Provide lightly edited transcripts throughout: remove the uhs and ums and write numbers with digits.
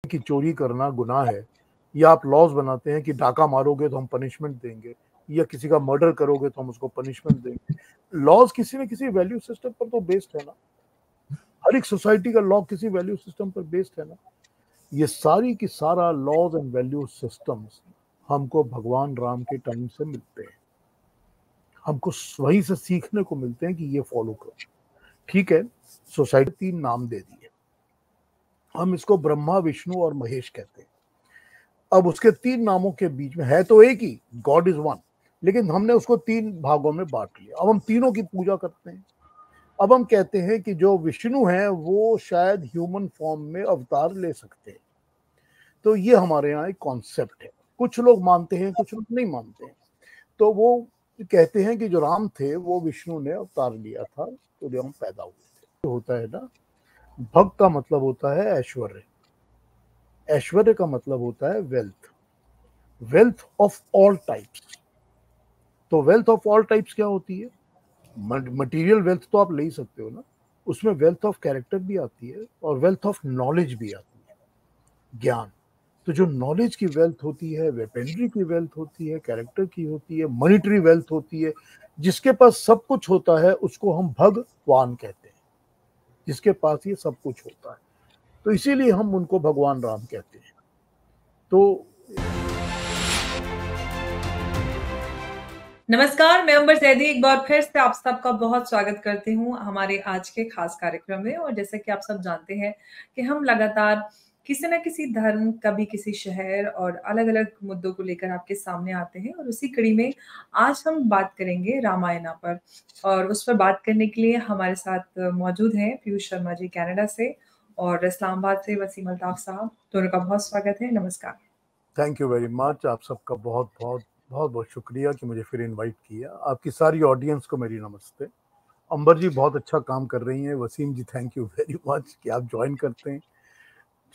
कि चोरी करना गुनाह है, या आप लॉज बनाते हैं कि डाका मारोगे तो हम पनिशमेंट देंगे, या किसी का मर्डर करोगे तो हम उसको पनिशमेंट देंगे। लॉज किसी न किसी वैल्यू सिस्टम पर तो बेस्ड है ना, हर एक सोसाइटी का लॉ किसी वैल्यू सिस्टम पर बेस्ड है ना। ये सारी की सारा लॉज एंड वैल्यू सिस्टम्स हमको भगवान राम के टाइम से मिलते हैं, हमको वहीं से सीखने को मिलते हैं कि ये फॉलो करो। ठीक है, सोसाइटी 3 नाम दे दिए, हम इसको ब्रह्मा, विष्णु और महेश कहते हैं। अब उसके 3 नामों के बीच में है तो एक ही, गॉड इज वन, लेकिन हमने उसको 3 भागों में बांट लिया। अब हम तीनों की पूजा करते हैं। अब हम कहते हैं कि जो विष्णु है वो शायद ह्यूमन फॉर्म में अवतार ले सकते हैं। तो ये हमारे यहाँ एक कॉन्सेप्ट है, कुछ लोग मानते हैं, कुछ लोग नहीं मानते हैं। तो वो कहते हैं कि जो राम थे वो विष्णु ने अवतार लिया था, तो जो हम पैदा हुए थे। तो होता है ना, भक्त का मतलब होता है ऐश्वर्य, ऐश्वर्य का मतलब होता है wealth, wealth of all types. तो वेल्थ ऑफ ऑल टाइप्स क्या होती है? मटेरियल वेल्थ तो आप ले ही सकते हो ना, उसमें वेल्थ ऑफ कैरेक्टर भी आती है और वेल्थ ऑफ नॉलेज भी आती है, ज्ञान। तो जो नॉलेज की वेल्थ होती है, वेपनरी की वेल्थ होती है, कैरेक्टर की होती है, मॉनिटरी वेल्थ होती है, जिसके पास सब कुछ होता है उसको हम भगवान कहते हैं, जिसके पास ये सब कुछ होता है। तो इसीलिए हम उनको भगवान राम कहते हैं। तो नमस्कार, मैं अंबर जैदी एक बार फिर से आप सबका बहुत स्वागत करती हूँ हमारे आज के खास कार्यक्रम में। और जैसे कि आप सब जानते हैं कि हम लगातार किसी न किसी धर्म, कभी किसी शहर और अलग-अलग मुद्दों को लेकर आपके सामने आते हैं। और उसी कड़ी में आज हम बात करेंगे रामायणा पर। और उस पर बात करने के लिए हमारे साथ मौजूद हैं पीयूष शर्मा जी कनाडा से और इस्लामाबाद से वसीम अल्ताफ साहब। दोनों का बहुत स्वागत है। नमस्कार। थैंक यू वेरी मच, आप सबका बहुत बहुत बहुत बहुत शुक्रिया कि मुझे फिर इनवाइट किया। आपकी सारी ऑडियंस को मेरी नमस्ते। अंबर जी बहुत अच्छा काम कर रही हैं, वसीम जी थैंक यू वेरी मच कि आप ज्वाइन करते हैं।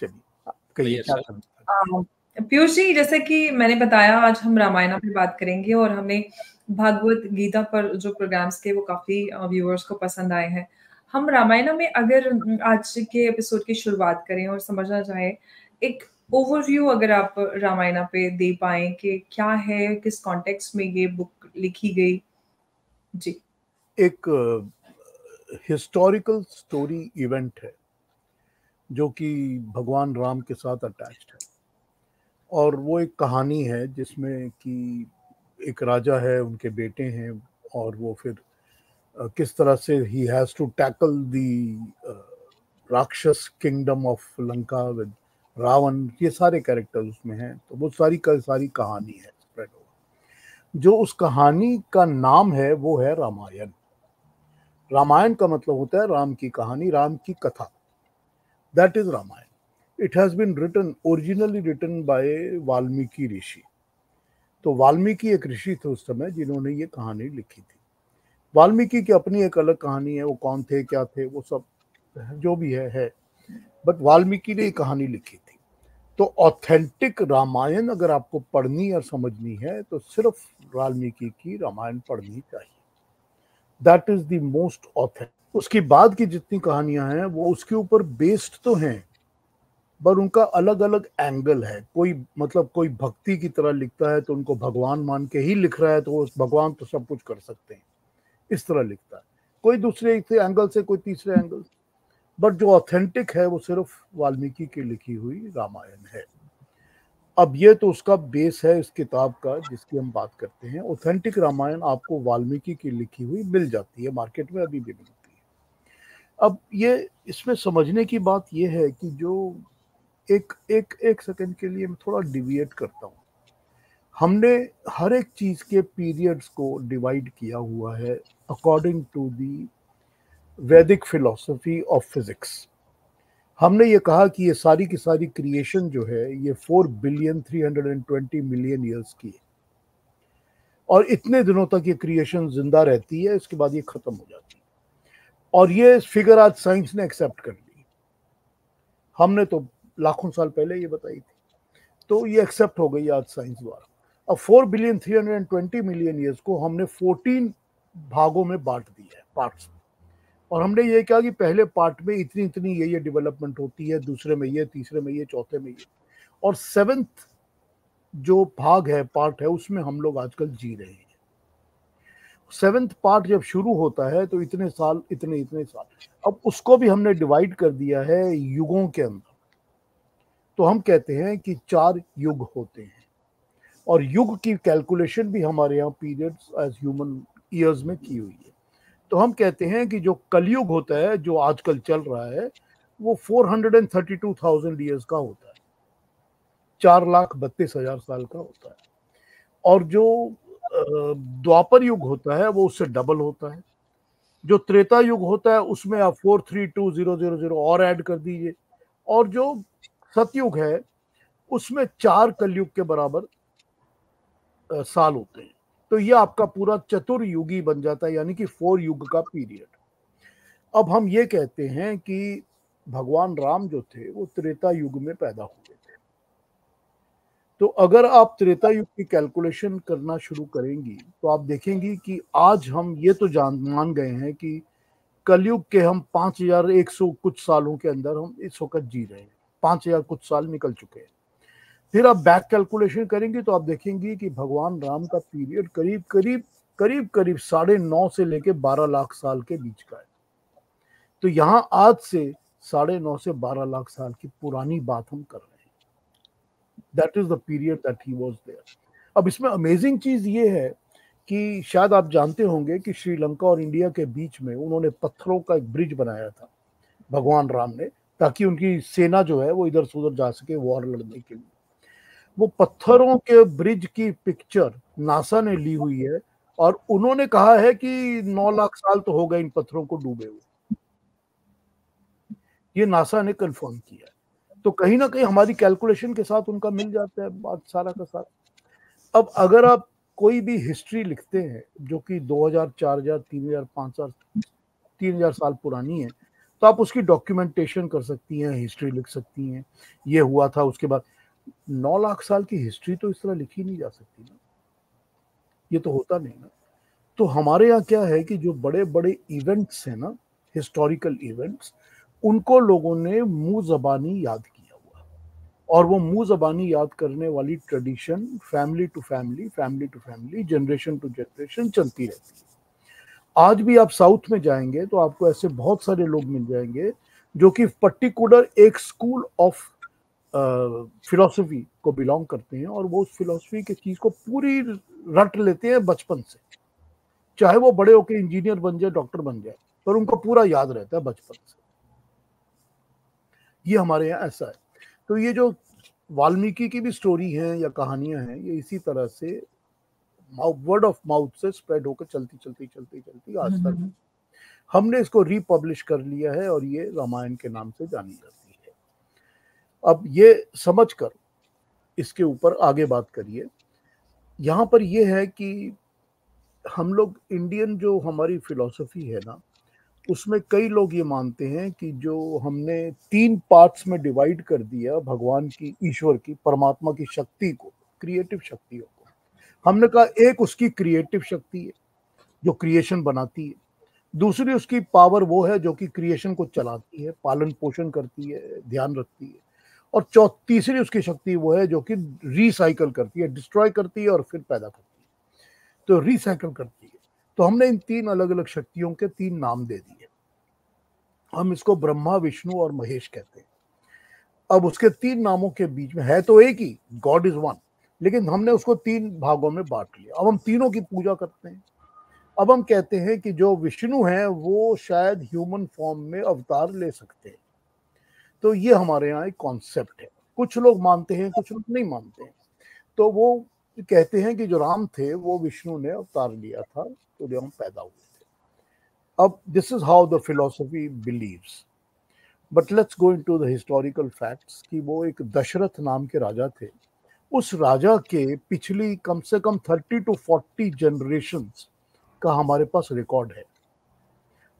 चलिए कहिए क्या करना है। पीयूष जी, जैसे कि मैंने बताया आज हम रामायण पे बात करेंगे और हमें भागवत गीता पर जो प्रोग्राम्स थे वो काफी व्यूअर्स को पसंद आए हैं। हम रामायण में अगर आज के एपिसोड की शुरुआत करें और समझना चाहे, एक ओवरव्यू अगर आप रामायण पे दे पाए कि क्या है, किस कॉन्टेक्स्ट में ये बुक लिखी गई। जी। एक हिस्टोरिकल स्टोरी इवेंट है जो कि भगवान राम के साथ अटैच्ड है, और वो एक कहानी है जिसमें कि एक राजा है, उनके बेटे हैं, और वो फिर किस तरह से he has to tackle the राक्षस kingdom of Lanka with Ravan. ये सारे कैरेक्टर्स उसमें हैं, तो वो सारी का सारी कहानी है स्प्रेड ओवर। जो उस कहानी का नाम है वो है रामायण। रामायण का मतलब होता है राम की कहानी, राम की कथा। That is Ramayan. It has been written, originally written by Valmiki ऋषि। तो वाल्मीकि एक ऋषि थे उस समय जिन्होंने ये कहानी लिखी थी। वाल्मीकि की अपनी एक अलग कहानी है, वो कौन थे, क्या थे, वो सब जो भी है। बट वाल्मीकि ने ये कहानी लिखी थी। तो ऑथेंटिक रामायण अगर आपको पढ़नी और समझनी है तो सिर्फ वाल्मीकि की रामायण पढ़नी चाहिए। That is the most authentic. उसकी बाद की जितनी कहानियां हैं वो उसके ऊपर बेस्ड तो हैं, पर उनका अलग अलग एंगल है। कोई मतलब कोई भक्ति की तरह लिखता है तो उनको भगवान मान के ही लिख रहा है, तो उस भगवान तो सब कुछ कर सकते हैं, इस तरह लिखता है। कोई दूसरे एंगल से, कोई तीसरे एंगल से। बट जो ऑथेंटिक है वो सिर्फ वाल्मीकि की लिखी हुई रामायण है। अब ये तो उसका बेस है इस किताब का जिसकी हम बात करते हैं। ऑथेंटिक रामायण आपको वाल्मीकि की लिखी हुई मिल जाती है, मार्केट में अभी भी मिलती है। अब ये इसमें समझने की बात ये है कि जो एक एक एक सेकंड के लिए मैं थोड़ा डिविएट करता हूँ। हमने हर एक चीज के पीरियड्स को डिवाइड किया हुआ है अकॉर्डिंग टू दी वैदिक फिलॉसफी ऑफ फिजिक्स। हमने ये कहा कि ये सारी की सारी क्रिएशन जो है ये 4,320,000,000 ईयर्स की है, और इतने दिनों तक ये क्रिएशन जिंदा रहती है, इसके बाद ये खत्म हो जाती है। और ये फिगर आज साइंस ने एक्सेप्ट कर ली, हमने तो लाखों साल पहले ये बताई थी, तो ये एक्सेप्ट हो गई आज साइंस द्वारा। अब 4,320,000,000 ईयर्स को हमने 14 भागों में बांट दिया है, पार्ट्स में। और हमने ये कहा कि पहले पार्ट में इतनी इतनी ये डेवलपमेंट होती है, दूसरे में ये, तीसरे में ये, चौथे में ये, और 7th जो भाग है, पार्ट है, उसमें हम लोग आजकल जी रहे हैं। 7th पार्ट जब शुरू होता है तो इतने साल, इतने इतने साल, अब उसको भी हमने डिवाइड कर दिया है युगों के अंदर। तो हम कहते हैं कि 4 युग होते हैं, और युग की कैलकुलेशन भी हमारे यहाँ पीरियड्स एज ह्यूमन ईयर्स में की हुई है। तो हम कहते हैं कि जो कलयुग होता है, जो आजकल चल रहा है, वो 432,000 ईयर्स का होता है, 4,32,000 साल का होता है। और जो द्वापर युग होता है वो उससे डबल होता है। जो त्रेता युग होता है उसमें आप 432,000 और ऐड कर दीजिए, और जो सतयुग है उसमें 4 कलयुग के बराबर साल होते हैं। तो ये आपका पूरा चतुर्युगी बन जाता है, यानी कि 4 युग का पीरियड। अब हम ये कहते हैं कि भगवान राम जो थे वो त्रेता युग में पैदा हुए थे। तो अगर आप त्रेता युग की कैलकुलेशन करना शुरू करेंगी तो आप देखेंगी कि आज हम ये तो मान गए हैं कि कलयुग के हम 5,100 कुछ सालों के अंदर हम इस वक्त जी रहे हैं, 5,000 कुछ साल निकल चुके हैं। फिर आप बैक कैलकुलेशन करेंगे तो आप देखेंगे कि भगवान राम का पीरियड करीब करीब 9.5 से लेके 12 लाख साल के बीच का है। तो यहां आज से 9.5 से 12 लाख साल की पुरानी बात हम कर रहे हैं। That is the period that he was there. अब इसमें अमेजिंग चीज ये है कि शायद आप जानते होंगे कि श्रीलंका और इंडिया के बीच में उन्होंने पत्थरों का एक ब्रिज बनाया था भगवान राम ने, ताकि उनकी सेना जो है वो इधर से उधर जा सके वॉर लड़ने के लिए। वो पत्थरों के ब्रिज की पिक्चर नासा ने ली हुई है, और उन्होंने कहा है कि 9 लाख साल तो हो गए इन पत्थरों को डूबे हुए। ये नासा ने कंफर्म किया है। तो कहीं ना कहीं हमारी कैलकुलेशन के साथ उनका मिल जाता है बात सारा का सारा। अब अगर आप कोई भी हिस्ट्री लिखते हैं जो कि 2000, 4000, 3000, 5000, 3000 साल पुरानी है, तो आप उसकी डॉक्यूमेंटेशन कर सकती हैं, हिस्ट्री लिख सकती हैं, ये हुआ था उसके बाद। 9 लाख साल की हिस्ट्री तो इस तरह लिखी नहीं जा सकती ना, ये तो होता नहीं ना। तो हमारे यहाँ क्या है कि जो बड़े बड़े इवेंट्स हैं ना, हिस्टोरिकल इवेंट्स, उनको लोगों ने मुंह जबानी याद किया हुआ, और वो मुंह जबानी याद करने वाली tradition family to family, generation to generation चलती रहती है। आज भी आप साउथ में जाएंगे तो आपको ऐसे बहुत सारे लोग मिल जाएंगे जो कि पर्टिकुलर एक स्कूल ऑफ फिलोसफी को बिलोंग करते हैं, और वो उस फिलोसफी की चीज को पूरी रट लेते हैं बचपन से, चाहे वो बड़े होकर इंजीनियर बन जाए, डॉक्टर बन जाए, पर उनको पूरा याद रहता है बचपन से। ये हमारे यहाँ ऐसा है। तो ये जो वाल्मीकि की भी स्टोरी है या कहानियां हैं, ये इसी तरह से वर्ड ऑफ माउथ से स्प्रेड होकर चलती आज तक हमने इसको रीपब्लिश कर लिया है, और ये रामायण के नाम से जानी जाती है। अब ये समझकर इसके ऊपर आगे बात करिए। यहाँ पर ये है कि हम लोग इंडियन जो हमारी फिलॉसफी है ना, उसमें कई लोग ये मानते हैं कि जो हमने 3 पार्ट्स में डिवाइड कर दिया भगवान की, ईश्वर की, परमात्मा की शक्ति को, क्रिएटिव शक्तियों को, हमने कहा एक उसकी क्रिएटिव शक्ति है जो क्रिएशन बनाती है, दूसरी उसकी पावर वो है जो कि क्रिएशन को चलाती है, पालन पोषण करती है, ध्यान रखती है, और तीसरी उसकी शक्ति वो है जो कि रिसाइकल करती है, डिस्ट्रॉय करती है और फिर पैदा करती है, तो रिसाइकल करती है। तो हमने इन 3 अलग अलग शक्तियों के 3 नाम दे दिए। हम इसको ब्रह्मा, विष्णु और महेश कहते हैं। अब उसके 3 नामों के बीच में है तो एक ही, गॉड इज वन, लेकिन हमने उसको 3 भागों में बांट लिया। अब हम तीनों की पूजा करते हैं। अब हम कहते हैं कि जो विष्णु है वो शायद ह्यूमन फॉर्म में अवतार ले सकते हैं। तो ये हमारे यहाँ एक कॉन्सेप्ट है। कुछ लोग मानते हैं, कुछ लोग नहीं मानते हैं। तो वो कहते हैं कि जो राम थे वो विष्णु ने अवतार लिया था, तो जो हम पैदा हुए थे। अब this is how the philosophy believes. But let's go into the historical facts कि वो एक दशरथ नाम के राजा थे। उस राजा के पिछली कम से कम 30 to 40 जनरेशंस का हमारे पास रिकॉर्ड है।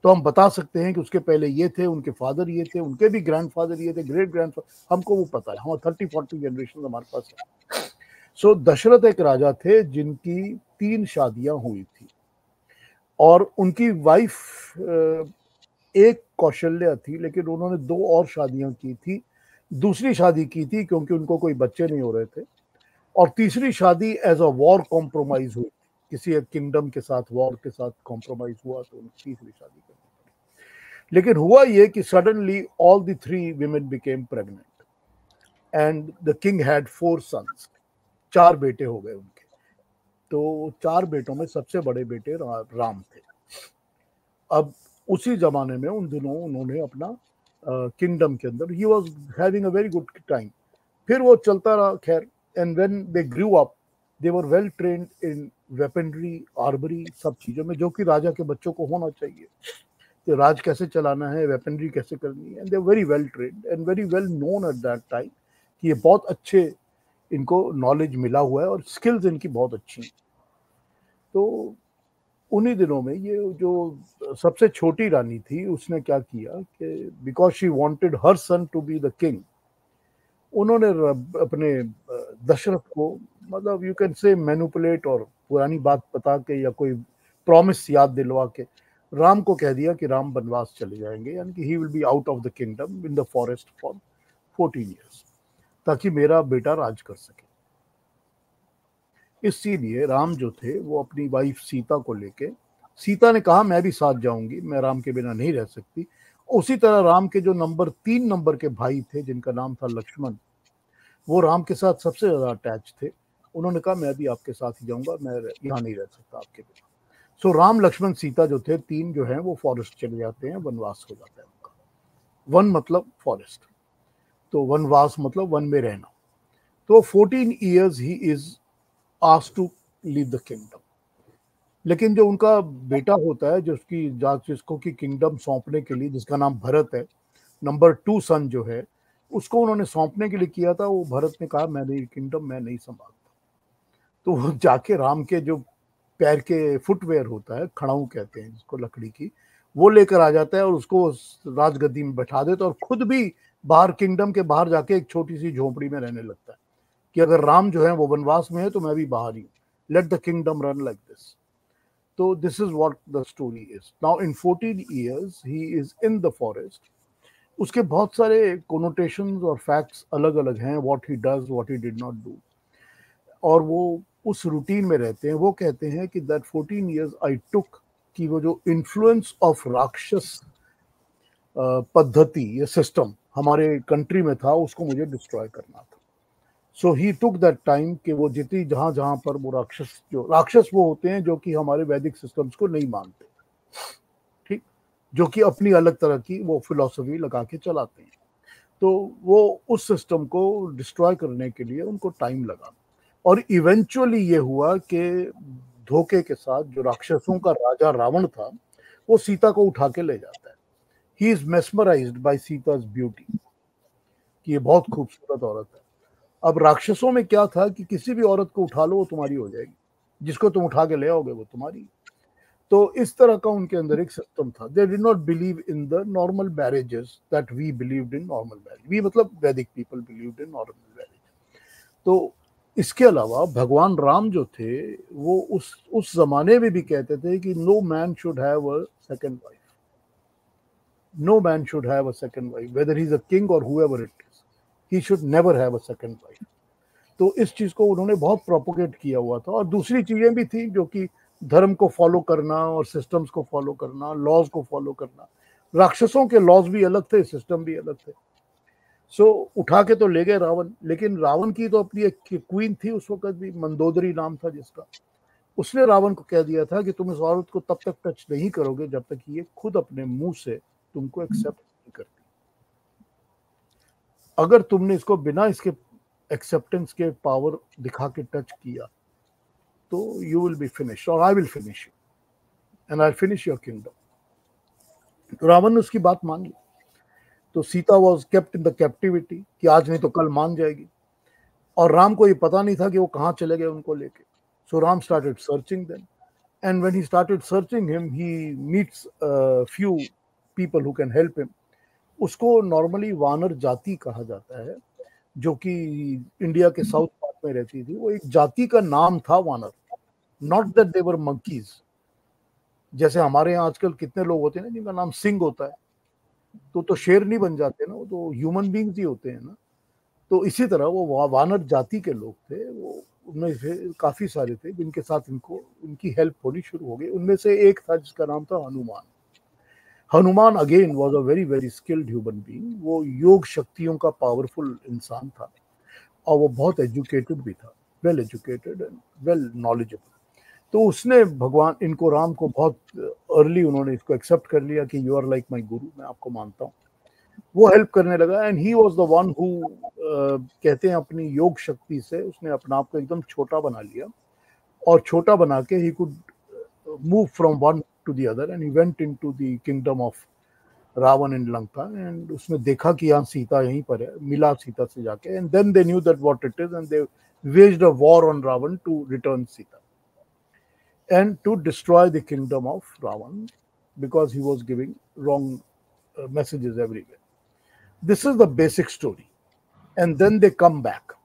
तो हम बता सकते हैं कि उसके पहले ये थे, उनके फादर ये थे, उनके भी ग्रैंडफादर ये थे, ग्रेट ग्रैंडफादर, हमको वो पता है, हम 30-40 जनरेशन हमारे पास है। सो दशरथ एक राजा थे जिनकी 3 शादियां हुई थी, और उनकी वाइफ एक कौशल्या थी, लेकिन उन्होंने 2 और शादियां की थी। दूसरी शादी की थी क्योंकि उनको कोई बच्चे नहीं हो रहे थे, और तीसरी शादी एज अ वॉर कॉम्प्रोमाइज हुई, किसी एक किंगडम के साथ वॉर के साथ कॉम्प्रोमाइज हुआ तो उनकी तीसरी शादी करनी पड़ी। लेकिन हुआ ये कि suddenly all the 3 women became pregnant and the king had 4 sons। 4 बेटे हो गए उनके। तो 4 बेटों में सबसे बड़े बेटे राम थे। अब उसी जमाने में उन दिनों उन्होंने अपना किंगडम के अंदर ही was having a very good time. फिर वो चलता रहा खैर, and when they grew up they were well trained in weaponry, armoury, सब चीजों में जो कि राजा के बच्चों को होना चाहिए कि राज कैसे चलाना है, वेपनरी कैसे करनी है। And they very well trained and very well known at that time कि ये बहुत अच्छे इनको नॉलेज मिला हुआ है और स्किल्स इनकी बहुत अच्छी हैं। तो उन्हीं दिनों में ये जो सबसे छोटी रानी थी उसने क्या किया कि because she wanted her son to be the king, उन्होंने अपने दशरथ को, मतलब यू कैन से मैनिपुलेट और पुरानी बात बता के या कोई प्रॉमिस याद दिलवा के राम को कह दिया कि राम वनवास चले जाएंगे, यानी कि he will be out of the kingdom in the forest for 14 years, ताकि मेरा बेटा राज कर सके। इसीलिए राम जो थे वो अपनी वाइफ सीता को लेके, सीता ने कहा मैं भी साथ जाऊंगी, मैं राम के बिना नहीं रह सकती। उसी तरह राम के जो नंबर 3 नंबर के भाई थे जिनका नाम था लक्ष्मण, वो राम के साथ सबसे ज्यादा अटैच थे। उन्होंने कहा मैं भी आपके साथ ही जाऊंगा, मैं यहाँ नहीं रह सकता आपके बिना। सो राम लक्ष्मण सीता जो थे 3 जो हैं वो फॉरेस्ट चले जाते हैं, वनवास हो जाता है उनका। वन मतलब फॉरेस्ट, तो वनवास मतलब वन में रहना। तो 14 years he is asked to leave the kingdom. लेकिन जो उनका बेटा होता है जिसको की किंगडम सौंपने के लिए, जिसका नाम भरत है, नंबर 2 सन जो है, उसको उन्होंने सौंपने के लिए किया था। वो भरत ने कहा मैं नहीं, किंगडम मैं नहीं संभालता। तो वो जाके राम के जो पैर के फुटवेयर होता है, खड़ाऊ कहते हैं जिसको, लकड़ी की, वो लेकर आ जाता है और उसको राजगद्दी में बैठा देता है और खुद भी बाहर किंगडम के बाहर जाके एक छोटी सी झोपड़ी में रहने लगता है कि अगर राम जो है वो वनवास में है तो मैं भी बाहर ही हूँ, let the kingdom run like this. तो this is what the story is. Now in 14 years he is in the forest. उसके बहुत सारे कोनोटेशंस और फैक्ट्स अलग अलग हैं, what he does, what he did not do, और वो उस रूटीन में रहते हैं। वो कहते हैं कि दैट 14 years आई टुक, कि वो जो इन्फ्लुएंस ऑफ राक्षस पद्धति या सिस्टम हमारे कंट्री में था उसको मुझे डिस्ट्रॉय करना था। सो ही टुक दैट टाइम कि वो जितनी जहां जहां पर वो राक्षस वो होते हैं जो कि हमारे वैदिक सिस्टम्स को नहीं मानते, ठीक, जो कि अपनी अलग तरह की वो फिलॉसफी लगा के चलाते हैं। तो वो उस सिस्टम को डिस्ट्रॉय करने के लिए उनको टाइम लगा, और इवेंचुअली ये हुआ कि धोखे के साथ जो राक्षसों का राजा रावण था वो सीता को उठा के ले जाता है। He is mesmerized by Sita's beauty, कि ये बहुत खूबसूरत औरत है। अब राक्षसों में क्या था कि किसी भी औरत को उठा लो वो तुम्हारी हो जाएगी, जिसको तुम उठा के ले आओगे वो तुम्हारी। तो इस तरह का उनके अंदर एक सिस्टम था। They did not believe in the normal marriages that we believed in normal marriage. We मतलब Vedic people believed in normal marriage. तो इसके अलावा भगवान राम जो थे वो उस जमाने में भी कहते थे कि no man should have a second wife, no man should have a second wife, whether he is a king और however it is, he should never have a second wife. तो इस चीज को उन्होंने बहुत प्रोपोगेट किया हुआ था। और दूसरी चीजें भी थी जो कि धर्म को फॉलो करना और सिस्टम्स को फॉलो करना, लॉज को फॉलो करना। राक्षसों के लॉज भी अलग थे, सिस्टम भी अलग थे। सो उठा के तो ले गए रावण, लेकिन रावण की तो अपनी एक क्वीन थी उस वक्त भी, मंदोदरी नाम था जिसका। उसने रावण को कह दिया था कि तुम इस औरत को तब तक टच नहीं करोगे जब तक ये खुद अपने मुंह से तुमको एक्सेप्ट नहीं करती। अगर तुमने इसको बिना इसके एक्सेप्टेंस के पावर दिखा के टच किया तो यू विल बी फिनिश, और I will finish you and I finish your kingdom. तो रावण ने उसकी बात मान ली। तो Sita was kept in the captivity, कि आज नहीं तो कल मान जाएगी। और राम को ये पता नहीं था कि वो कहाँ चले गए उनको लेके। So Ram started searching them, and when he started searching him he meets few people who can help him. उसको नॉर्मली वानर जाति कहा जाता है, जो कि इंडिया के साउथ पार्ट में रहती थी। वो एक जाति का नाम था वानर, not that they were monkeys. जैसे हमारे यहाँ आजकल कितने लोग होते हैं ना जिनका नाम सिंह होता है, तो शेर नहीं बन जाते ना, वो तो ह्यूमन बींग्स ही होते हैं ना। तो इसी तरह वो वानर जाति के लोग थे, वो उनमें से काफी सारे थे जिनके साथ इनको इनकी हेल्प होनी शुरू हो गई। उनमें से एक था जिसका नाम था Hanuman. Hanuman again was a very very skilled human being. वो योग शक्तियों का पावरफुल इंसान था और वो बहुत एजुकेटेड भी था, well educated and well knowledgeable. तो उसने भगवान इनको राम को बहुत अर्ली उन्होंने इसको एक्सेप्ट कर लिया कि यू आर लाइक माय गुरु, मैं आपको मानता हूँ। वो हेल्प करने लगा and he was the one who कहते हैं अपनी योग शक्ति से उसने अपना आप को एकदम छोटा बना लिया, और छोटा बना के he could move from one to the other and he went into the kingdom of Ravana in Lanka. And उसने देखा कि यहाँ सीता यहीं पर है, मिला सीता से जाके, and then they knew that what it is and they waged a war on Ravan to return Sita and to destroy the kingdom of Ravan because he was giving wrong messages everywhere. This is the basic story. And then they come back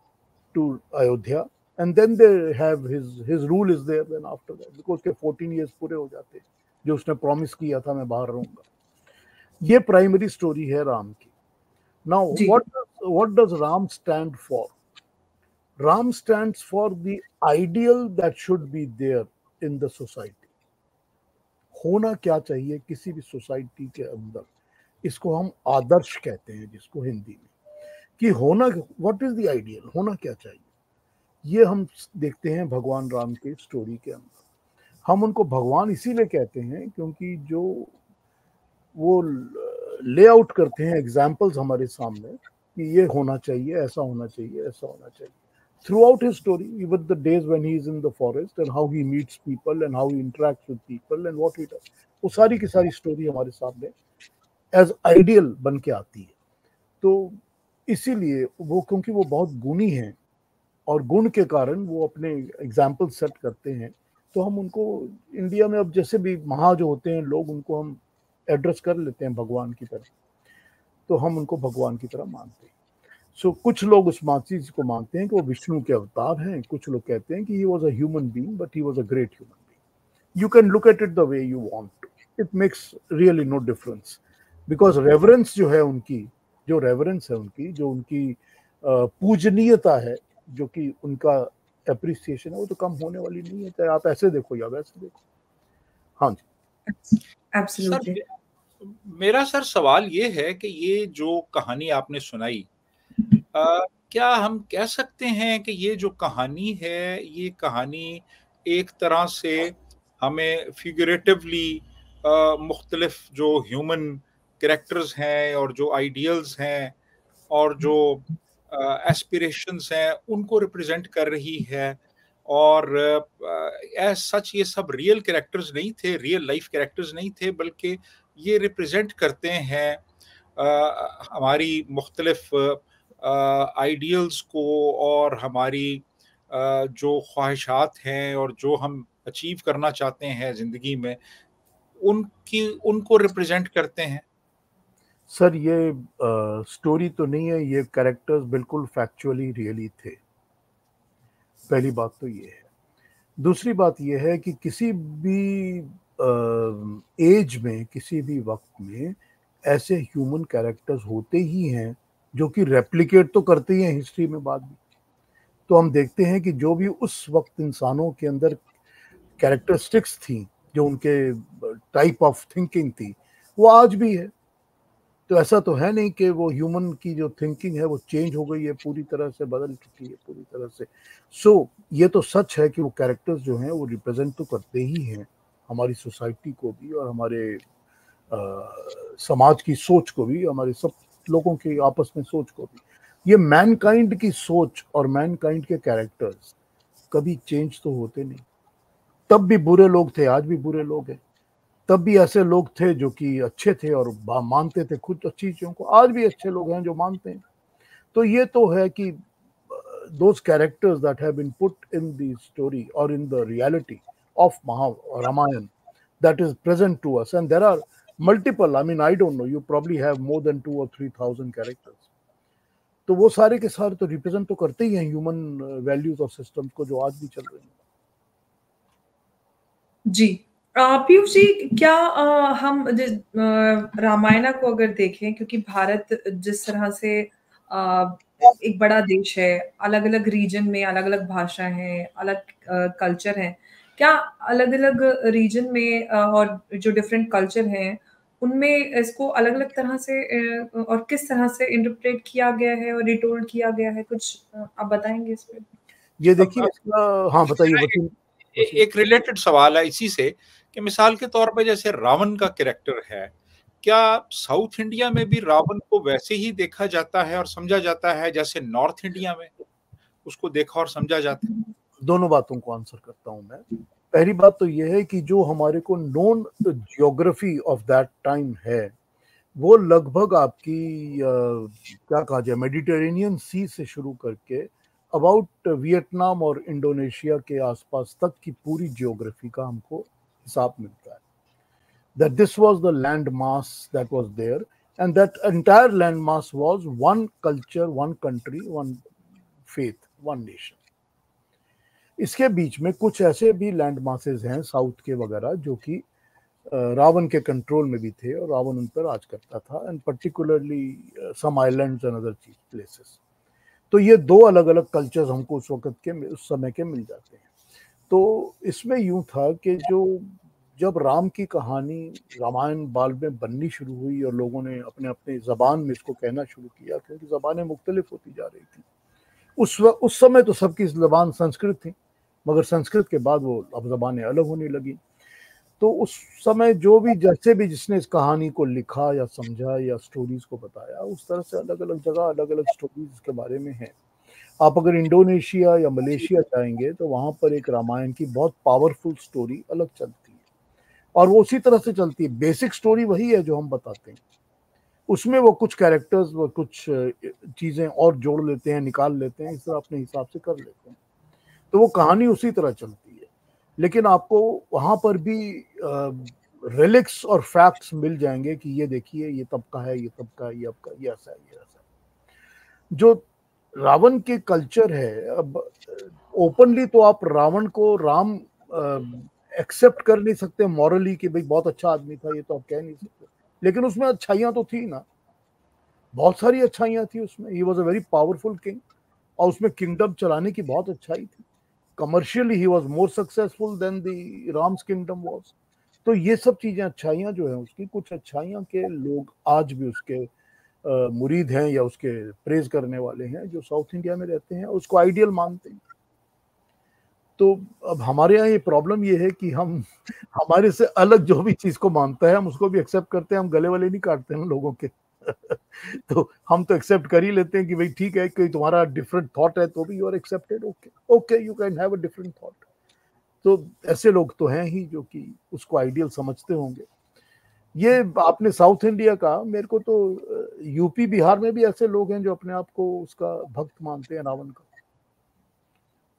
to Ayodhya and then they have his rule is there then after that because के 14 years पूरे हो जाते हैं जो उसने promise किया था मैं बाहर रहूंगा। ये प्राइमरी स्टोरी है राम की। Now ji. what does Ram stand for? Ram stands for the ideal that should be there in the society. होना क्या चाहिए किसी भी सोसाइटी के अंदर, इसको हम आदर्श कहते हैं, जिसको हिंदी में कि होना व्हाट इज द आइडियल, होना क्या चाहिए। ये हम देखते हैं भगवान राम के स्टोरी के अंदर। हम उनको भगवान इसीलिए कहते हैं क्योंकि जो वो ले आउट करते हैं एग्जाम्पल्स हमारे सामने कि ये होना चाहिए, ऐसा होना चाहिए, ऐसा होना चाहिए। Throughout his story, even the days when he is in the forest and how he meets people and how he interacts with people and what he does, वो सारी की सारी स्टोरी हमारे सामने एज आइडियल बन के आती है। तो इसीलिए वो क्योंकि वो बहुत गुणी हैं और गुण के कारण वो अपने एग्जाम्पल सेट करते हैं, तो हम उनको इंडिया में अब जैसे भी महा जो होते हैं लोग, उनको हम एड्रेस कर लेते हैं भगवान की तरह, तो हम उनको भगवान की तरह मानते हैं। सो कुछ लोग उस माची को मानते हैं कि वो विष्णु के अवतार हैं, कुछ लोग कहते हैं कि he was a human being but he was a great human being. You can look at it the way you want to, it makes really no difference because reverence जो है उनकी, जो रेवरेंस है उनकी, जो उनकी पूजनीयता है, जो कि उनका एप्रिसिएशन है, वो तो कम होने वाली नहीं है, चाहे आप ऐसे देखो या वैसे देखो। हाँ जी एब्सोल्युटली। सर मेरा सर सवाल ये है कि ये जो कहानी आपने सुनाई, क्या हम कह सकते हैं कि ये जो कहानी है, ये कहानी एक तरह से हमें फिगरेटिवली मुख्तलिफ जो ह्यूमन कैरेक्टर्स हैं और जो आइडियल्स हैं और जो एस्पिरेशंस हैं उनको रिप्रेजेंट कर रही है, और एज सच ये सब रियल कैरेक्टर्स नहीं थे, रियल लाइफ कैरेक्टर्स नहीं थे, बल्कि ये रिप्रेजेंट करते हैं हमारी मुख्तलिफ आइडियल्स को और हमारी जो ख्वाहिशात हैं और जो हम अचीव करना चाहते हैं ज़िंदगी में, उनको रिप्रेजेंट करते हैं। सर ये स्टोरी तो नहीं है, ये कैरेक्टर्स बिल्कुल फैक्चुअली रियली थे। पहली बात तो ये है। दूसरी बात ये है कि किसी भी एज में, किसी भी वक्त में ऐसे ह्यूमन कैरेक्टर्स होते ही हैं जो कि रेप्लिकेट तो करते ही हैं हिस्ट्री में बाद में। तो हम देखते हैं कि जो भी उस वक्त इंसानों के अंदर कैरेक्टरिस्टिक्स थी, जो उनके टाइप ऑफ थिंकिंग थी, वो आज भी है। तो ऐसा तो है नहीं कि वो ह्यूमन की जो थिंकिंग है वो चेंज हो गई है, पूरी तरह से बदल चुकी है पूरी तरह से। सो ये तो सच है कि वो कैरेक्टर्स जो हैं वो रिप्रेजेंट तो करते ही हैं हमारी सोसाइटी को भी और हमारे समाज की सोच को भी, हमारे सब लोगों की आपस में सोच को भी। ये मैनकाइंड की सोच और मैनकाइंड के कैरेक्टर्स कभी चेंज तो होते नहीं। तब भी बुरे लोग थे, आज भी बुरे लोग हैं। तब भी ऐसे लोग थे जो कि अच्छे थे और मानते थे खुद अच्छी चीजों को, आज भी अच्छे लोग हैं जो मानते हैं। तो ये तो है कि those characters that have been put in the story or in the reality of Ramayana that is present to us, and there are multiple, I mean I don't know, you probably have more than 2 or 3,000 characters. तो वो सारे के सारे तो represent तो करते ही हैं human values और सिस्टम्स को जो आज भी चल रहे हैं। जी। पीयूष जी, क्या हम रामायण को अगर देखें, क्योंकि भारत जिस तरह से एक बड़ा देश है, अलग अलग रीजन में अलग अलग भाषा है, अलग कल्चर है, क्या अलग अलग रीजन में और जो डिफरेंट कल्चर हैं उनमें इसको अलग अलग तरह से और किस तरह से इंटरप्रेट किया गया है और रिटोल्ड किया गया है, कुछ आप बताएंगे इस पे? ये देखिए अब इसका, हाँ बताइए मेरा वसीम। वसीम एक रिलेटेड सवाल है इसी से, कि मिसाल के तौर पे जैसे रावण का कैरेक्टर है, क्या साउथ इंडिया में भी रावण को वैसे ही देखा जाता है और समझा जाता है जैसे नॉर्थ इंडिया में उसको देखा और समझा जाता है? दोनों बातों को आंसर करता हूं मैं। पहली बात तो यह है कि जो हमारे को known geography of that time है, वो लगभग आपकी क्या कहा जाए, मेडिटेरेनियन सी से शुरू करके अबाउट वियतनाम और इंडोनेशिया के आसपास तक की पूरी जियोग्राफी का हमको हिसाब मिलता है। That this was the land mass that was there, and that entire land mass was one culture, one country, one faith, one nation. इसके बीच में कुछ ऐसे भी लैंड मासेस हैं साउथ के वगैरह जो कि रावण के कंट्रोल में भी थे और रावण उन पर राज करता था, and particularly some islands and other places. तो ये दो अलग अलग कल्चर्स हमको उस वक्त के, उस समय के मिल जाते हैं। तो इसमें यूं था कि जब राम की कहानी रामायण बाल में बननी शुरू हुई और लोगों ने अपने अपने ज़बान में इसको कहना शुरू किया, क्योंकि ज़बानें मुख्तलिफ होती जा रही थी। उस समय तो सबकी ज़बान संस्कृत थी, मगर संस्कृत के बाद वो अब ज़बानें अलग होने लगी। तो उस समय जो भी जैसे भी जिसने इस कहानी को लिखा या समझा या स्टोरीज को बताया, उस तरह से अलग अलग जगह अलग अलग स्टोरीज के बारे में है। आप अगर इंडोनेशिया या मलेशिया जाएंगे तो वहां पर एक रामायण की बहुत पावरफुल स्टोरी अलग चलती है, और वो उसी तरह से चलती है। बेसिक स्टोरी वही है जो हम बताते हैं, उसमें वो कुछ कैरेक्टर्स, वो कुछ चीजें और जोड़ लेते हैं, निकाल लेते हैं, इस तरह अपने हिसाब से कर लेते हैं। तो वो कहानी उसी तरह चलती है, लेकिन आपको वहां पर भी रिलिक्स और फैक्ट्स मिल जाएंगे कि ये देखिए ये तब का है, ये तब का है, ये अब का, ये ऐसा है, ये ऐसा है। जो रावण के कल्चर है, अब ओपनली तो आप रावण को राम एक्सेप्ट कर नहीं सकते मॉरली कि भाई बहुत अच्छा आदमी था, ये तो आप कह नहीं सकते, लेकिन उसमें अच्छाइयां तो थी ना, बहुत सारी अच्छाइयां थी उसमें। He was a very powerful king, और उसमें किंगडम चलाने की बहुत अच्छाई थी। Commercially he was more successful than the Ram's kingdom was. तो ये सब चीजें, अच्छाइयां जो है उसकी, कुछ अच्छाइयां के लोग आज भी उसके मुरीद हैं या उसके प्रेज करने वाले हैं जो साउथ इंडिया में रहते हैं, उसको आइडियल मानते हैं। तो अब हमारे यहाँ ये प्रॉब्लम ये है कि हम हमारे से अलग जो भी चीज को मानता है हम उसको भी एक्सेप्ट करते हैं, हम गले वाले नहीं काटते हैं लोगों के। तो हम तो एक्सेप्ट कर ही लेते हैं कि भाई ठीक है, कोई तुम्हारा डिफरेंट थॉट है तो भी you are accepted, okay okay, you can have a different thought. तो ऐसे लोग तो हैं ही जो कि उसको आइडियल समझते होंगे। ये आपने साउथ इंडिया का, मेरे को तो यूपी बिहार में भी ऐसे लोग हैं जो अपने आप को उसका भक्त मानते हैं, रावण का।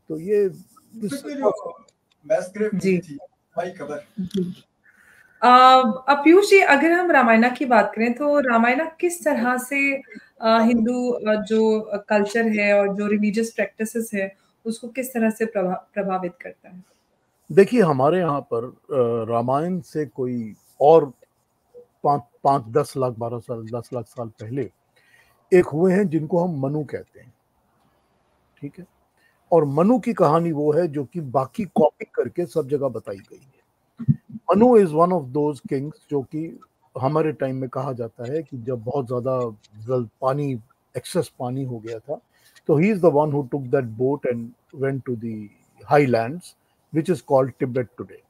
तो ये जी पीयूष जी, अगर हम रामायण की बात करें तो रामायण किस तरह से हिंदू जो कल्चर है और जो रिलीजियस प्रैक्टिसेस है उसको किस तरह से प्रभावित करता है? देखिए हमारे यहाँ पर रामायण से कोई और 5-10 लाख 12 साल 10 लाख साल पहले एक हुए हैं जिनको हम मनु कहते हैं, ठीक है। और मनु की कहानी वो है जो कि बाकी कॉपी करके सब जगह बताई गई है। Manu is one of those Kings जो कि हमारे टाइम में कहा जाता है कि जब बहुत ज्यादा पानी, एक्सेस पानी हो गया था, तो he is the one who took that boat and went to the highlands which is called Tibet today,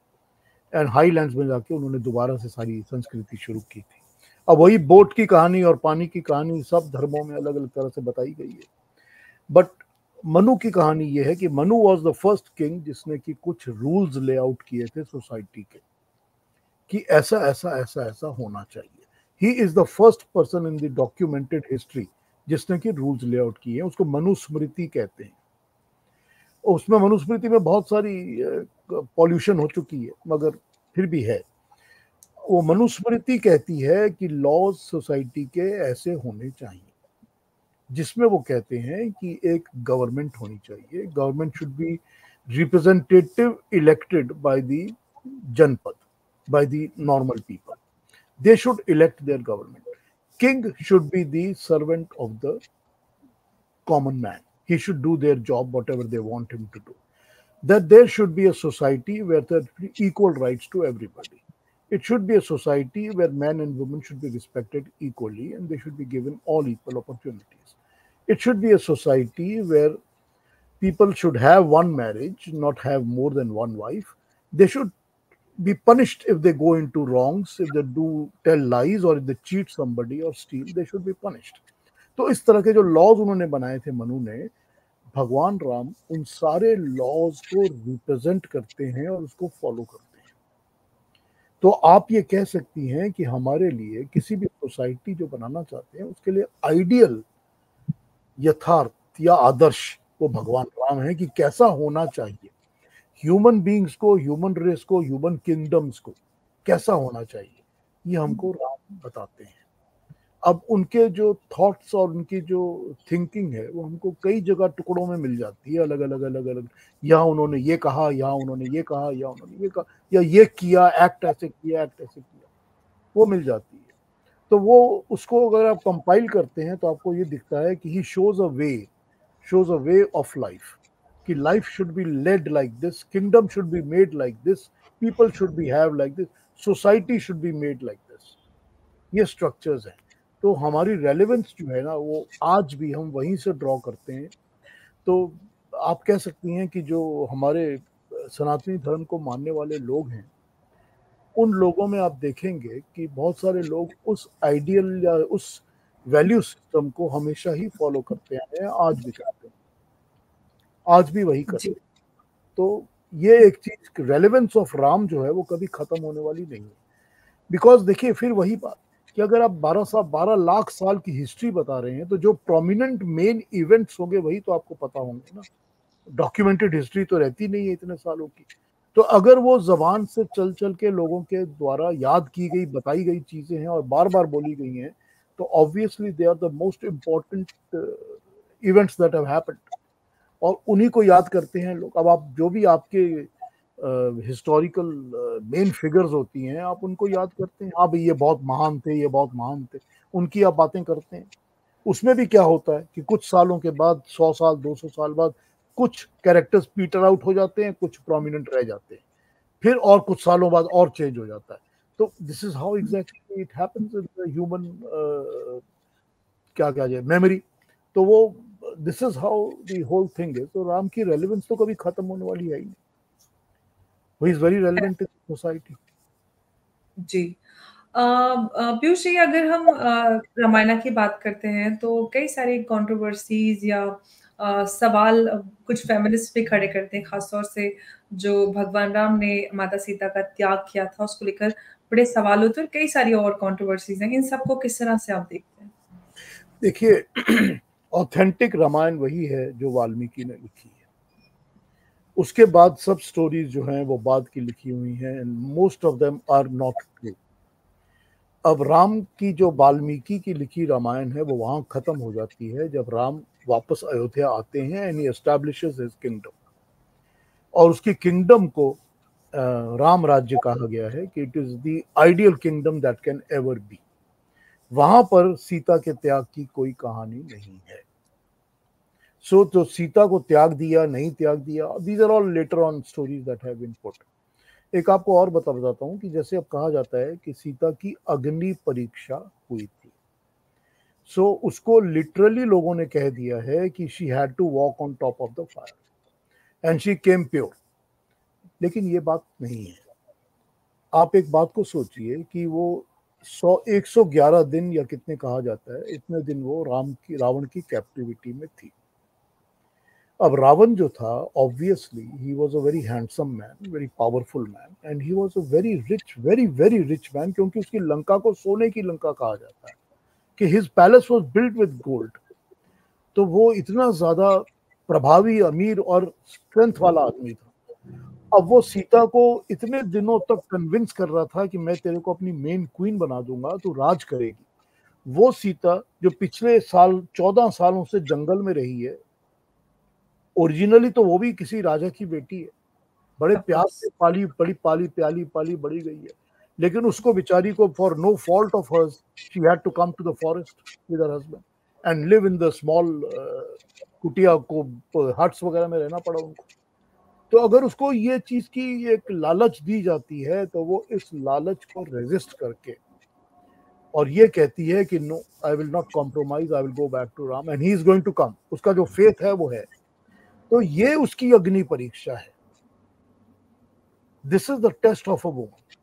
एंड हाईलैंड्स में जाके उन्होंने दोबारा से सारी संस्कृति शुरू की थी। अब वही बोट की कहानी और पानी की कहानी सब धर्मों में अलग अलग तरह से बताई गई है, बट मनु की कहानी यह है कि Manu was the first king जिसने कि कुछ रूल्स ले आउट किए थे सोसाइटी के कि ऐसा ऐसा ऐसा ऐसा होना चाहिए। ही is the first person in the documented history जिसने कि रूल्स ले आउट किए हैं, उसको मनुस्मृति कहते हैं। उसमें मनुस्मृति में बहुत सारी पॉल्यूशन हो चुकी है, मगर फिर भी है। वो मनुस्मृति कहती है कि लॉज सोसाइटी के ऐसे होने चाहिए, जिसमें वो कहते हैं कि एक गवर्नमेंट होनी चाहिए, government should be representative elected by the जनपद, by the normal people. They should elect their government. King should be the servant of the common man. He should do their job, whatever they want him to do. That there should be a society where there are equal rights to everybody. It should be a society where men and women should be respected equally and they should be given all equal opportunities. It should be a society where people should have one marriage, not have more than one wife. They should be punished if they go into wrongs, if they do tell lies or if they cheat somebody or steal, they should be punished. तो इस तरह के जो laws उन्होंने बनाए थे मनु ने, भगवान राम उन सारे लॉज को रिप्रेजेंट करते हैं और उसको फॉलो करते हैं. तो आप ये कह सकती हैं कि हमारे लिए किसी भी सोसाइटी जो बनाना चाहते हैं उसके लिए आइडियल यथार्थ या आदर्श वो भगवान राम है कि कैसा होना चाहिए. ह्यूमन बीइंग्स को, ह्यूमन रेस को, ह्यूमन किंगडम्स को कैसा होना चाहिए, ये हमको राम बताते हैं. अब उनके जो थॉट्स और उनकी जो थिंकिंग है वो हमको कई जगह टुकड़ों में मिल जाती है, अलग अलग अलग अलग. यहाँ उन्होंने ये कहा, यहाँ उन्होंने ये कहा, यहाँ उन्होंने ये कहा, या ये किया, एक्ट ऐसे किया, एक्ट ऐसे किया, वो मिल जाती है. तो वो उसको अगर आप कंपाइल करते हैं तो आपको ये दिखता है कि he shows a way of life, कि life should be led like this, kingdom should be made like this, people should be have like this, society should be made like this. ये स्ट्रक्चर्स हैं. तो हमारी relevance जो है ना वो आज भी हम वहीं से ड्रॉ करते हैं. तो आप कह सकती हैं कि जो हमारे सनातनी धर्म को मानने वाले लोग हैं उन लोगों में आप देखेंगे कि बहुत सारे लोग उस आइडियल या उस वैल्यू सिस्टम को हमेशा ही फॉलो करते आए हैं, आज भी करते हैं, आज भी वही करते हैं. तो ये एक चीज, रेलेवेंस ऑफ राम जो है वो कभी खत्म होने वाली नहीं है. बिकॉज देखिए फिर वही बात कि अगर आप 12 लाख साल की हिस्ट्री बता रहे हैं तो जो प्रोमिनेंट मेन इवेंट्स होंगे वही तो आपको पता होंगे ना. डॉक्यूमेंटेड हिस्ट्री तो रहती नहीं है इतने सालों की. तो अगर वो जबान से चल चल के लोगों के द्वारा याद की गई, बताई गई चीजें हैं और बार बार बोली गई हैं, तो obviously they are the most important events that have happened, और उन्हीं को याद करते हैं लोग. अब आप जो भी आपके हिस्टोरिकल मेन फिगर्स होती हैं आप उनको याद करते हैं, आप ये बहुत महान थे, ये बहुत महान थे, उनकी आप बातें करते हैं. उसमें भी क्या होता है कि कुछ सालों के बाद, 100 साल 200 साल बाद, कुछ कैरेक्टर्स पीटर आउट हो जाते हैं, कुछ प्रोमिनेंट रह जाते हैं, फिर और कुछ सालों बाद और चेंज हो जाता है. तो this is how exactly it happens in the human क्या जाए मेमोरी. तो वो this is how the whole thing is. तो राम की रेलेवेंस तो कभी खत्म होने वाली है ही नहीं. He is very relevant in society. जी. पीयूष जी, अगर हम रामायण की बात करते हैं तो कई सारी कंट्रोवर्सीज या सवाल कुछ फेमिनिस्ट भी खड़े करते हैं, खासतौर से जो भगवान राम ने माता सीता का त्याग किया था उसको लेकर बड़े सवाल होते हैं और कई सारी और कंट्रोवर्सीज हैं. इन सबको किस तरह से आप देखते हैं? देखिए ऑथेंटिक रामायण वही है जो वाल्मीकि ने लिखी है. उसके बाद सब स्टोरीज जो हैं वो बाद की लिखी हुई हैं and most of them are not true. अब राम की जो वाल्मीकि की लिखी रामायण है वो वहां खत्म हो जाती है जब राम वापस अयोध्या आते हैं and he establishes his kingdom. और उसकी किंगडम को राम राज्य कहा गया है कि it is the ideal kingdom that can ever be. वहां पर सीता के त्याग की कोई कहानी नहीं है. सो तो सीता को त्याग दिया, नहीं त्याग दिया, these are all later on stories that have been put. एक आपको और बताता हूँ कि जैसे अब कहा जाता है कि सीता की अग्नि परीक्षा हुई थी. सो उसको लिटरली लोगों ने कह दिया है कि she had to walk on top of the fire and she came pure. लेकिन ये बात नहीं है. आप एक बात को सोचिए कि वो 111 दिन या कितने कहा जाता है, इतने दिन वो रावण की कैप्टिविटी में थी. अब रावण जो था, obviously he was a very handsome man, very powerful man, and he was a very rich, very very rich man, क्योंकि उसकी लंका को सोने की लंका कहा जाता है कि his palace was built with gold. तो वो इतना ज्यादा प्रभावी, अमीर और स्ट्रेंथ वाला आदमी था. अब वो सीता को इतने दिनों तक कन्विंस कर रहा था कि मैं तेरे को अपनी मेन क्वीन बना दूंगा, तू राज करेगी. वो सीता जो पिछले साल 14 सालों से जंगल में रही है, ओरिजिनली तो वो भी किसी राजा की बेटी है, बड़े प्यार से पाली बड़ी पाली प्याली पाली बड़ी गई है. लेकिन उसको बेचारी को for no fault of hers she had to come to the forest with her husband and live in the small कुटिया को हट्स वगैरह में रहना पड़ा उनको। तो अगर उसको ये चीज की एक लालच दी जाती है तो वो इस लालच को रेजिस्ट करके और ये कहती है कि no, I will not compromise, I will go back to Ram and he is going to come. उसका जो फेथ है वो है। तो ये उसकी अग्नि परीक्षा है। This is the test of a woman.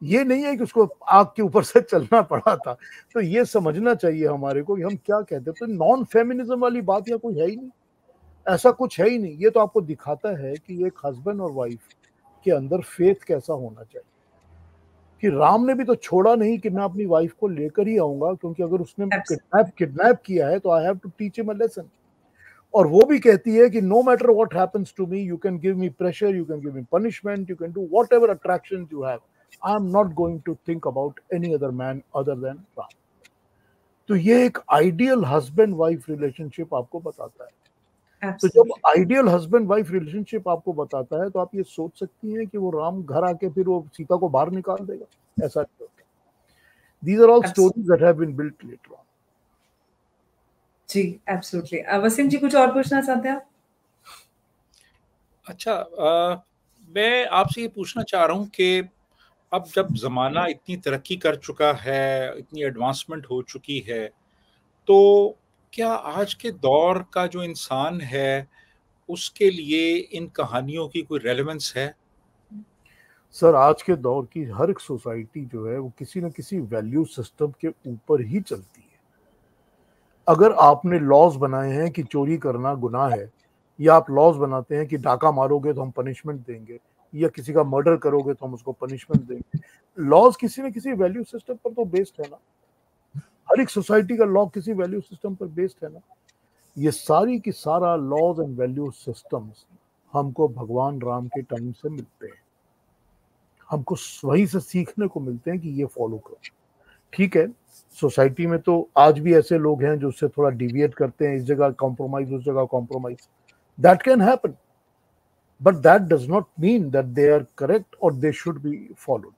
ये नहीं है कि उसको आग के ऊपर से चलना पड़ा था। तो ये समझना चाहिए हमारे को कि हम क्या कहते हैं। तो नॉन फेमिनिज्म वाली बात या कोई है ही नहीं, ऐसा कुछ है ही नहीं। ये तो आपको दिखाता है कि एक हस्बैंड और वाइफ के अंदर फेथ कैसा होना चाहिए। कि राम ने भी तो छोड़ा नहीं कि मैं अपनी वाइफ को लेकर ही आऊंगा, क्योंकि अगर उसने किडनैप किया है तो I have to teach him a lesson. और वो भी कहती है कि no matter what happens to me, you can give me pressure, you can give me punishment, you can do whatever attractions you have, I am not going to think about any other man other than Ram. तो ये एक ideal husband wife relationship आपको बताता है। तो जब ideal husband wife relationship आपको बताता है तो आप ये सोच सकती हैं कि वो राम घर आके फिर वो सीता को बाहर निकाल देगा, ऐसा नहीं होता। These are all stories that have been built later on. जी, एब्सोल्युटली। वसीम जी कुछ और पूछना चाहते हैं आप? अच्छा, मैं आपसे ये पूछना चाह रहा हूँ कि अब जब ज़माना इतनी तरक्की कर चुका है, इतनी एडवांसमेंट हो चुकी है, तो क्या आज के दौर का जो इंसान है, उसके लिए इन कहानियों की कोई रेलेवेंस है? सर, आज के दौर की हर एक सोसाइटी जो है वो किसी न किसी वैल्यू सिस्टम के ऊपर ही चलती है। अगर आपने लॉज बनाए हैं कि चोरी करना गुनाह है, या आप लॉज बनाते हैं कि डाका मारोगे तो हम पनिशमेंट देंगे, या किसी का मर्डर करोगे तो हम उसको पनिशमेंट देंगे, लॉज किसी न किसी वैल्यू सिस्टम पर तो बेस्ड है ना। हर एक सोसाइटी का लॉ किसी वैल्यू सिस्टम पर बेस्ड है ना। ये सारी की सारा लॉज एंड वैल्यू सिस्टम्स हमको भगवान राम के टाइम से मिलते हैं। हमको वहीं से सीखने को मिलते हैं कि ये फॉलो करो। ठीक है, सोसाइटी में तो आज भी ऐसे लोग हैं जो उससे थोड़ा डिविएट करते हैं, इस जगह कॉम्प्रोमाइज, उस जगह compromise, that can happen, but that does not mean that they are correct और they should be followed.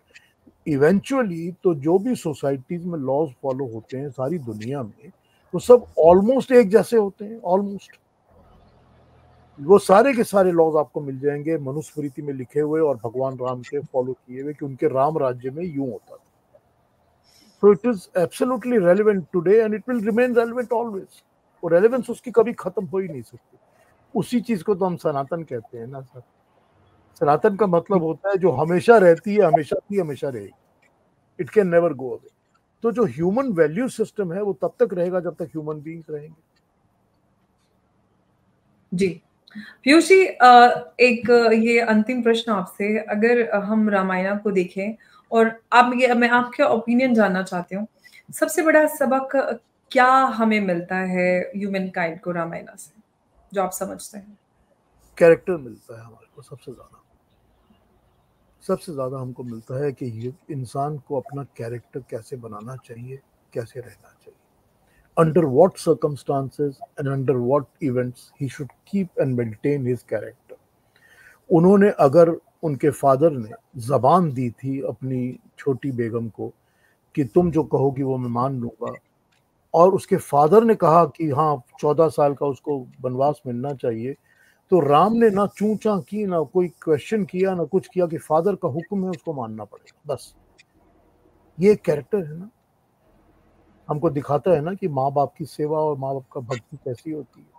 Eventually तो जो भी सोसाइटीज में लॉज फॉलो होते हैं सारी दुनिया में, वो सब ऑलमोस्ट एक जैसे होते हैं। ऑलमोस्ट वो सारे के सारे लॉज आपको मिल जाएंगे मनुस्मृति में लिखे हुए और भगवान राम के फॉलो किए हुए कि उनके राम राज्य में यूं होता था। So it is absolutely relevant today and it will remain relevant always. वो रेलेवेंस उसकी कभी खत्म हो ही नहीं सकती। उसी चीज को तो हम सनातन कहते हैं ना सर। सनातन का मतलब होता है जो हमेशा रहती है, हमेशा थी, हमेशा रहेगी। It can never go away. तो जो ह्यूमन वैल्यू सिस्टम है वो तब तक रहेगा जब तक ह्यूमन बीइंग्स रहेंगे। जी, पीयूष जी, एक ये अंतिम प्रश्न आपसे, अगर हम रामायण को देखें और मैं आपके ओपिनियन जानना चाहती हूँ, सबसे बड़ा सबक क्या हमें मिलता है ह्यूमन काइंड को रामायण से, जो आप समझते हैं? कैरेक्टर मिलता है हमारे को सबसे ज्यादा हमको मिलता है कि इंसान को अपना कैरेक्टर कैसे बनाना चाहिए, कैसे रहना चाहिए, under what circumstances and under what events he should keep and maintain his character. उन्होंने अगर उनके फादर ने जबान दी थी अपनी छोटी बेगम को कि तुम जो कहोगी वो मैं मान लूंगा, और उसके फादर ने कहा कि हाँ 14 साल का उसको वनवास मिलना चाहिए, तो राम ने ना चूचा की, ना कोई क्वेश्चन किया, ना कुछ किया, कि फादर का हुक्म है उसको मानना पड़ेगा, बस। ये कैरेक्टर है ना, हमको दिखाता है ना कि माँ बाप की सेवा और माँ बाप का भक्ति कैसी होती है।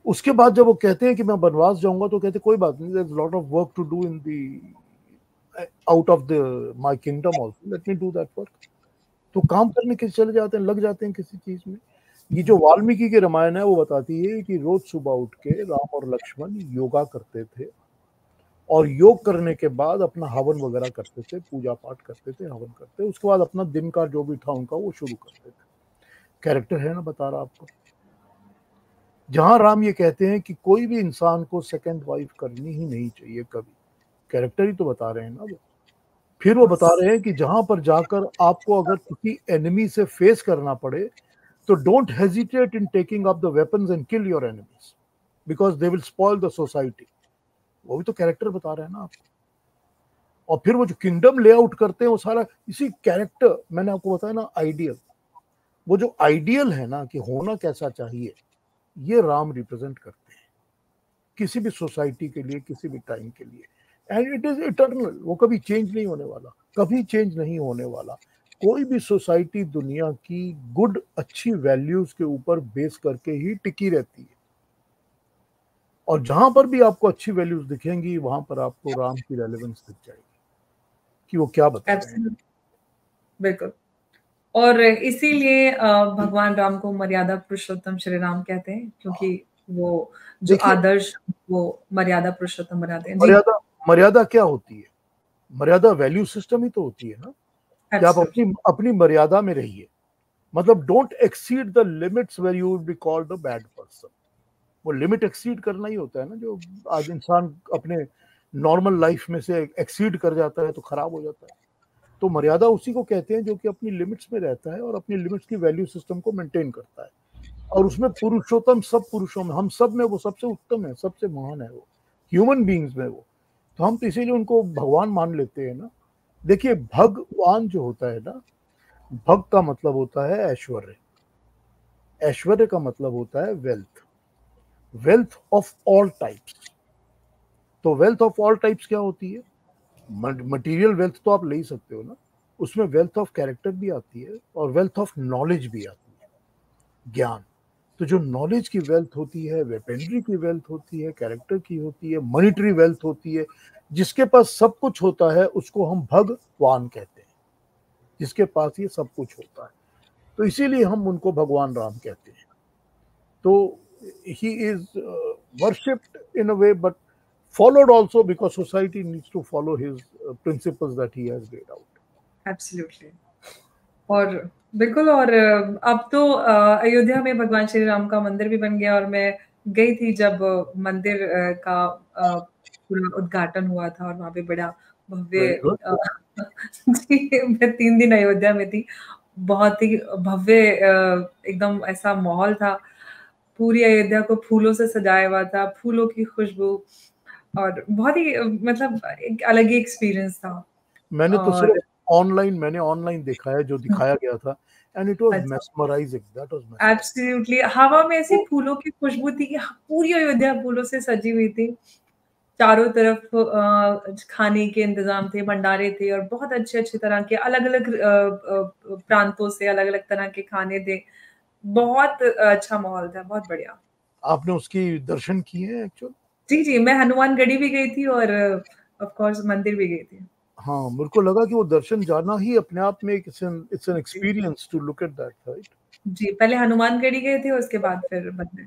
उसके बाद जब वो कहते हैं कि मैं वनवास जाऊंगा तो कहते कोई बात नहीं, there is lot of work to do in the out of the my kingdom also, let me do that work. तो काम करने के चले जाते हैं, लग जाते हैं किसी चीज में। ये जो वाल्मीकि की रामायण है वो बताती है कि रोज सुबह उठ के राम और लक्ष्मण योगा करते थे, और योग करने के बाद अपना हवन वगैरह करते थे, पूजा पाठ करते थे, हवन करते, उसके बाद अपना दिन का जो भी था उनका वो शुरू करते थे। कैरेक्टर है ना, बता रहा आपको। जहां राम ये कहते हैं कि कोई भी इंसान को सेकंड वाइफ करनी ही नहीं चाहिए कभी, कैरेक्टर ही तो बता रहे हैं ना वो। फिर वो बता रहे हैं कि जहां पर जाकर आपको अगर किसी एनिमी से फेस करना पड़े तो don't hesitate in taking up the weapons and kill your enemies because they will spoil the society. वो भी तो कैरेक्टर बता रहे हैं ना आपको। और फिर वो जो किंगडम लेआउट करते हैं वो सारा इसी कैरेक्टर, मैंने आपको बताया ना आइडियल, वो जो आइडियल है ना कि होना कैसा चाहिए, ये राम रिप्रेजेंट करते हैं किसी भी सोसाइटी के लिए, किसी भी टाइम के लिए। एंड इट इज इटर्नल, वो कभी चेंज नहीं होने वाला, कभी चेंज नहीं होने वाला। कोई भी सोसाइटी दुनिया की गुड अच्छी वैल्यूज के ऊपर बेस करके ही टिकी रहती है, और जहां पर भी आपको अच्छी वैल्यूज दिखेंगी वहां पर आपको राम की रेलेवेंस दिख जाएगी कि वो क्या बता रहे हैं। बिल्कुल। और इसीलिए भगवान राम को मर्यादा पुरुषोत्तम श्री राम कहते हैं, क्योंकि वो जो आदर्श वो मर्यादा पुरुषोत्तम बनाते हैं। मर्यादा मर्यादा क्या होती है? मर्यादा वैल्यू सिस्टम ही तो होती है ना, कि आप अपनी मर्यादा में रहिए। मतलब don't exceed the limits where you will be called a bad person. वो लिमिट एक्सीड करना ही होता है ना, जो आज इंसान अपने नॉर्मल लाइफ में से एक्सीड कर जाता है तो खराब हो जाता है। तो मर्यादा उसी को कहते हैं जो कि अपनी लिमिट्स में रहता है और अपनी लिमिट्स की वैल्यू सिस्टम को मेंटेन करता है। और उसमें पुरुषोत्तम, सब पुरुषों में, हम सब में वो सबसे उत्तम है, सबसे महान है वो, ह्यूमन बीइंग्स में वो। तो हम तो इसीलिए उनको भगवान मान लेते हैं ना। देखिए भगवान जो होता है ना, भग का मतलब होता है ऐश्वर्य, ऐश्वर्य का मतलब होता है wealth, wealth of all types. तो वेल्थ ऑफ ऑल टाइप्स क्या होती है? मटेरियल वेल्थ तो आप ले ही सकते हो ना, उसमें वेल्थ ऑफ कैरेक्टर भी आती है और वेल्थ ऑफ नॉलेज भी आती है, ज्ञान। तो जो नॉलेज की वेल्थ होती है, वेपनरी की वेल्थ होती है, कैरेक्टर की होती है, मॉनिटरी वेल्थ होती है, जिसके पास सब कुछ होता है उसको हम भगवान कहते हैं, जिसके पास ये सब कुछ होता है। तो इसीलिए हम उनको भगवान राम कहते हैं। तो he is worshipped in a way but followed also because society needs to follow his principles that he has laid out. Absolutely. और बिल्कुल। और अब तो अयोध्या में भगवान श्री राम का मंदिर भी बन गया, और मैं गई थी जब मंदिर का पूरा उद्घाटन हुआ था, और वहाँ पे बड़ा भव्य जी, मैं 3 दिन अयोध्या में थी। बहुत ही भव्य एकदम ऐसा माहौल था, पूरी अयोध्या को फूलों से सजाया हुआ था, फूलों की खुशबू, और बहुत ही मतलब एक अलग ही एक्सपीरियंस था। मैंने तो सिर्फ ऑनलाइन देखा है जो दिखाया गया था, and it was mesmerising, that was mesmerising. Absolutely. हवा में ऐसी फूलों की खुशबू थी कि पूरी अयोध्या फूलों से सजी हुई थी। चारों तरफ खाने के इंतजाम थे, भंडारे थे, और बहुत अच्छे तरह के अलग-अलग प्रांतों से अलग-अलग तरह के खाने थे। बहुत अच्छा माहौल था, बहुत बढ़िया। आपने उसकी दर्शन किए हैं एक्चुअली? जी, मैं हनुमानगढ़ी भी गई थी और ऑफ कोर्स मंदिर भी गई थी। हाँ, मेरे को लगा कि वो दर्शन जाना ही अपने आप में it's an experience to look at that, right? जी, पहले हनुमानगढ़ी गए थे, उसके बाद फिर मंदिर।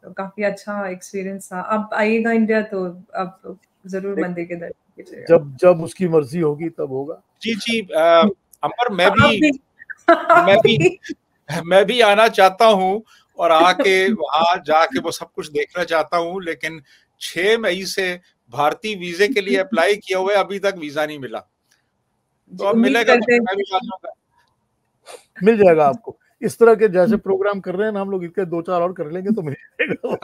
तो काफी अच्छा एक्सपीरियंस था। अब आइएगा इंडिया तो अब जरूर मंदिर के दर्शन कीजिएगा। जब उसकी मर्जी होगी तब होगा। जी अंबर, मैं भी आना चाहता हूँ और आके वहां जाके वो सब कुछ देखना चाहता हूँ, लेकिन 6 मई से भारतीय वीजे के लिए अप्लाई किया हुआ है, अभी तक वीजा नहीं मिला। तो अब मिलेगा तो मैं भी आ जाऊंगा। मिल जाएगा आपको। इस तरह के जैसे प्रोग्राम कर रहे हैं ना हम लोग, इसके 2-4 और कर लेंगे तो मिल जाएगा।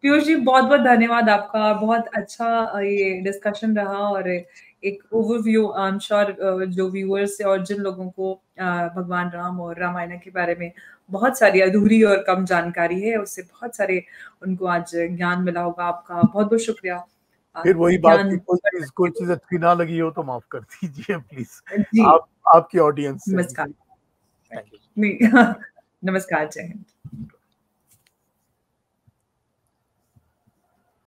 पीयूष जी, बहुत धन्यवाद आपका। बहुत अच्छा ये डिस्कशन रहा, और एक ओवरव्यू, आई एम श्योर जो व्यूअर्स और जिन लोगों को भगवान राम और रामायण के बारे में बहुत सारी अधूरी और कम जानकारी है, उससे बहुत सारे उनको आज ज्ञान मिला होगा। आपका बहुत बहुत शुक्रिया। फिर वही बात कि कोई चीज अच्छी ना लगी हो तो माफ कर दीजिए प्लीज, आपकी ऑडियंस से। नमस्कार। नमस्कार, जय हिंद।